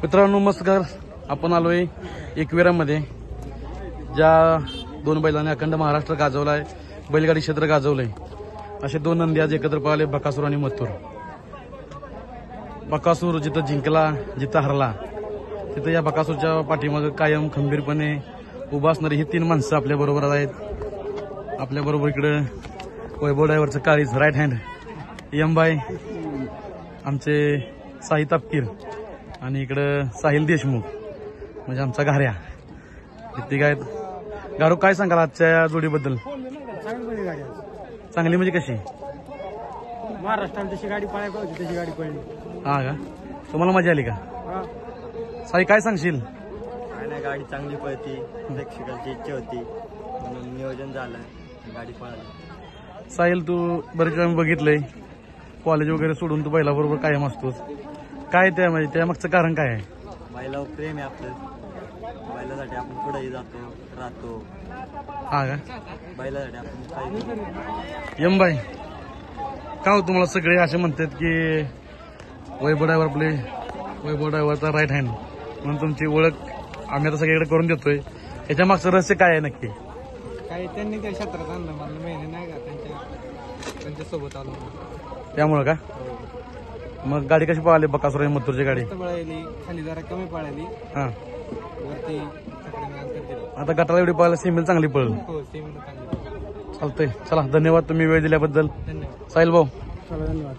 मित्रांनो नमस्कार. आपण आलोय एकविरामध्ये, ज्या दोन बैलांनी अखंड महाराष्ट्र गाजवलाय, बैलगाडी क्षेत्र गाजवलंय, असे दोन नंदी आज एकत्र पाहिले, बकासूर आणि मथुर. बकासूर जिथं जिंकला, जिथं हरला, तिथं या बकासूरच्या पाठीमागे कायम खंबीरपणे उभा असणारी ही तीन माणसं आपल्या बरोबर आहेत. आपल्या बरोबर इकडे वैभव ड्रायव्हरचं काळीज राईट हँड यमबाई, आमचे साई तापकीर, आणि इकडं साहिल देशमुख म्हणजे आमचा घाऱ्या. किती काय गारू, काय सांगाल आजच्या या जोडीबद्दल? चांगली म्हणजे कशी? महाराष्ट्रात जशी गाडी पळायला पाहिजे तशी गाडी पळली. हा का, तुम्हाला मजा आली का? साई काय सांगशील? काय नाही, गाडी चांगली पळती, प्रेक्षकांची इच्छा होती म्हणून नियोजन झालं, गाडी पळाली. साहिल, तू बरेच वेळा बघितलंय कॉलेज वगैरे सोडून तू बैलाबरोबर कायम असतोस, काय त्या म्हणजे त्या मागचं कारण काय आहे? बैलावर प्रेम आहे आपलं, बैलासाठी आपण पुढेही जातो राहतो. हा का, बैलासाठी आपण काही यमबाई, का हो तुम्हाला सगळे असे म्हणतात की वैभव ड्रायव्हर आपले, वैभव ड्रायव्हरचा राईट हँड म्हणून तुमची ओळख आम्ही आता सगळीकडे करून देतोय, याच्या मागचं रहस्य काय आहे नक्की? काही त्यांनी त्या क्षेत्रात आणलं, मला मेहनत नाही का त्यांच्यासोबत आलो त्यामुळं का? मग गाडी कशी पळाली बकासूर आणि मथुरची गाडी? पळाली, खाली जरा कमी पळाली, हा वरती आता गटाला एवढी पळायला सिमेल चांगली पळली. हो सेमीला चांगली. चालतंय, चला धन्यवाद तुम्ही वेळ दिल्याबद्दल. धन्यवाद साहिल भाऊ. चला, धन्यवाद.